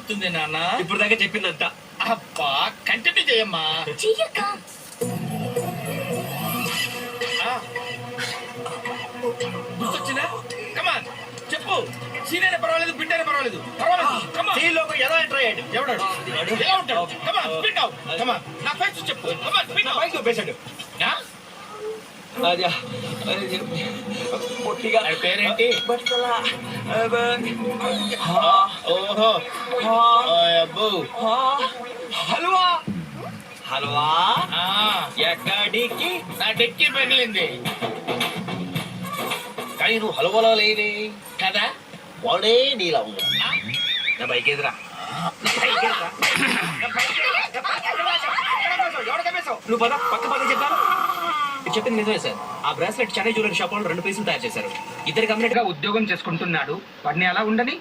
గుర్తుంది నాన్న? ఇప్పుడు దాకా చెప్పిందంతా. అబ్బా కంటిన్యూ చేయమ్మా. చెయ్యక్క. గుర్తొచ్చిందా? కమాన్ చెప్పు. సీనియర్ పర్వాలేదు, బిడ్డనే పర్వాలేదు. పర్వాలేదు. సీలోకి ఎలా ఎంటర్ అయ్యాడు? ఎవడాడు? ఎలా ఉంటాడు? కమాన్ స్పీడ్ అవుట్. కమాన్ నా ఫేస్ చెప్పు. కమాన్ స్పీడ్ అవుట్. బైక్ పేసాడు. అదే పొట్టిగా పేరేంటి? బట్టల ఓహో అబ్బో హల్వా. హల్వా ఆ, ఎక్కడికి? నా డెక్కి పెగిలింది కానీ నువ్వు హల్వాలో లేవే కదా. వాడే నీలా ఉన్నావు. నా బైక్ ఎదురా. నువ్వు పద పక్క పద చెప్తాను. చెప్పింది నిజమే సార్. ఆ బ్రాస్లెట్ చెన్నై జ్యువెలరీ షాప్ వాళ్ళు 2 పీసులు తయారు చేశారు. ఇద్దరు కమ్యూనిటీ ఉద్యోగం చేసుకుంటున్నాడు. వాడిని అలా ఉండని